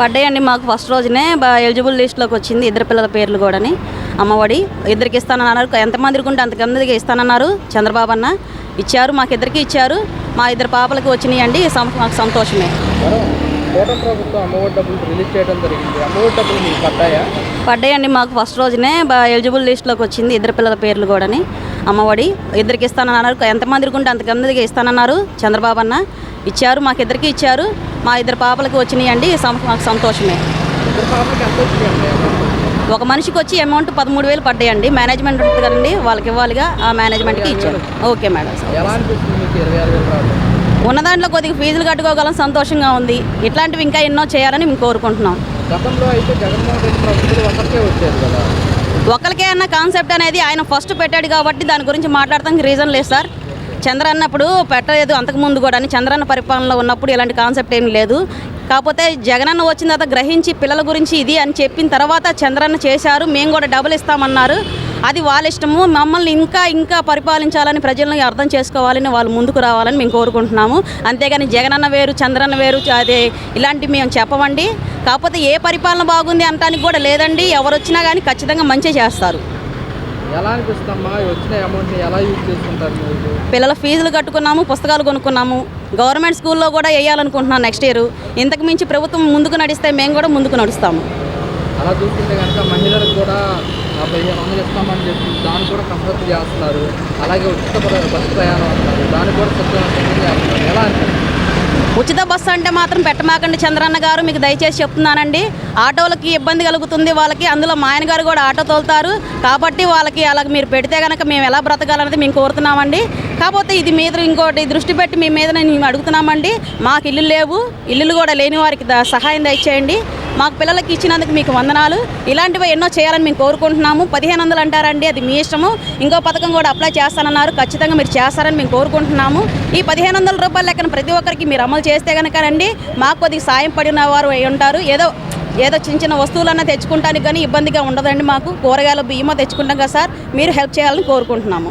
పడ్డాయండి మాకు ఫస్ట్ రోజునే ఎలిజిబుల్ లిస్ట్లోకి వచ్చింది. ఇద్దరు పిల్లల పేర్లు కూడాని అమ్మఒడి ఇద్దరికి ఇస్తానన్నారు. ఎంతమందికి ఉంటే అంతమందికి ఇస్తానన్నారు. చంద్రబాబు అన్న ఇచ్చారు, మాకు ఇద్దరికి ఇచ్చారు. మా ఇద్దరు పాపలకి వచ్చినాయండి. మాకు సంతోషమే. పడ్డాయండి మాకు ఫస్ట్ రోజునే ఎలిజిబుల్ లిస్ట్లోకి వచ్చింది. ఇద్దరు పిల్లల పేర్లు కూడాని అమ్మఒడి ఇద్దరికి ఇస్తానన్నారు. ఎంతమందికి ఉంటే అంతమందికి ఇస్తానన్నారు. చంద్రబాబు అన్న ఇచ్చారు, మాకు ఇద్దరికి ఇచ్చారు. మా ఇద్దరు పాపలకి వచ్చినాయండి. మాకు సంతోషమే. ఒక మనిషికి వచ్చి అమౌంట్ 13,000 పడ్డాయండి. మేనేజ్మెంట్ ఉంటుంది కదండి, వాళ్ళకి ఇవ్వాలిగా, ఆ మేనేజ్మెంట్కి ఇచ్చారు. Okay madam. ఉన్న దాంట్లో కొద్దిగా ఫీజులు కట్టుకోగలం, సంతోషంగా ఉంది. ఇట్లాంటివి ఇంకా ఎన్నో చేయాలని మేము కోరుకుంటున్నాం. ఒకరికే అన్న కాన్సెప్ట్ అనేది ఆయన ఫస్ట్ పెట్టాడు కాబట్టి దాని గురించి మాట్లాడటానికి రీజన్ లేదు సార్. చంద్రన్న అప్పుడు పెట్టలేదు, అంతకుముందు కూడా చంద్రన్న పరిపాలనలో ఉన్నప్పుడు ఇలాంటి కాన్సెప్ట్ ఏం లేదు. కాకపోతే జగనన్న వచ్చిన తర్వాత గ్రహించి పిల్లల గురించి ఇది అని చెప్పిన తర్వాత చంద్రన్న చేశారు. మేము కూడా డబుల్ ఇస్తామన్నారు. అది వాళ్ళ ఇష్టము. మమ్మల్ని ఇంకా పరిపాలించాలని ప్రజలను అర్థం చేసుకోవాలని వాళ్ళు ముందుకు రావాలని మేము కోరుకుంటున్నాము. అంతేగాని జగనన్న వేరు, చంద్రన్న వేరు, అదే ఇలాంటివి మేము చెప్పమండి. కాకపోతే ఏ పరిపాలన బాగుంది అనటానికి కూడా లేదండి. ఎవరు వచ్చినా కానీ ఖచ్చితంగా మంచి చేస్తారు. ఎలా అనిపిస్తుందమ్మా వచ్చిన అమౌంట్ని ఎలా యూజ్ చేసుకుంటారు? పిల్లల ఫీజులు కట్టుకున్నాము, పుస్తకాలు కొనుక్కున్నాము. గవర్నమెంట్ స్కూల్లో కూడా వేయాలనుకుంటున్నాం నెక్స్ట్ ఇయర్. ఇంతకు మించి ప్రభుత్వం ముందుకు నడిస్తే మేము కూడా ముందుకు నడుస్తాము. అలా చూసుకుంటే కనుక మహిళలకు కూడా 1500 ఇస్తామని చెప్పి దాన్ని కూడా కసరత్తు చేస్తున్నారు. అలాగే ఉచిత బస్సు ప్రయాణం అంటున్నారు, దాన్ని కూడా సత్యవంతంగా చేస్తున్నారు. ఎలా అనిపిస్తుంది? ఉచిత బస్సు అంటే మాత్రం పెట్టమాకండి చంద్రన్న గారు, మీకు దయచేసి చెప్తున్నానండి. ఆటోలకి ఇబ్బంది కలుగుతుంది వాళ్ళకి. అందులో మా ఆయన గారు కూడా ఆటో తోలుతారు కాబట్టి వాళ్ళకి అలా మీరు పెడితే కనుక మేము ఎలా బ్రతకాలనేది మేము కోరుతున్నామండి. కాకపోతే ఇది మీద ఇంకోటి దృష్టి పెట్టి మీ మీద మేము అడుగుతున్నామండి. మాకు ఇల్లు లేవు, ఇల్లులు కూడా లేని వారికి సహాయం దయచేయండి. మాకు పిల్లలకి ఇచ్చినందుకు మీకు వందనాలు. ఇలాంటివి ఎన్నో చేయాలని మేము కోరుకుంటున్నాము. 1500 అంటారండి, అది మీ ఇష్టము. ఇంకో పథకం కూడా అప్లై చేస్తానన్నారు, ఖచ్చితంగా మీరు చేస్తారని మేము కోరుకుంటున్నాము. ఈ 1500 రూపాయల లెక్కన ప్రతి ఒక్కరికి మీరు అమలు చేస్తే కనుక రండి మాకు కొద్దిగా సాయం పడిన వారు అయి ఉంటారు. ఏదో చిన్న వస్తువులన్నా తెచ్చుకుంటానికి కానీ ఇబ్బందిగా ఉండదండి. మాకు కూరగాయల బియ్యమో తెచ్చుకుంటాం కదా సార్, మీరు హెల్ప్ చేయాలని కోరుకుంటున్నాము.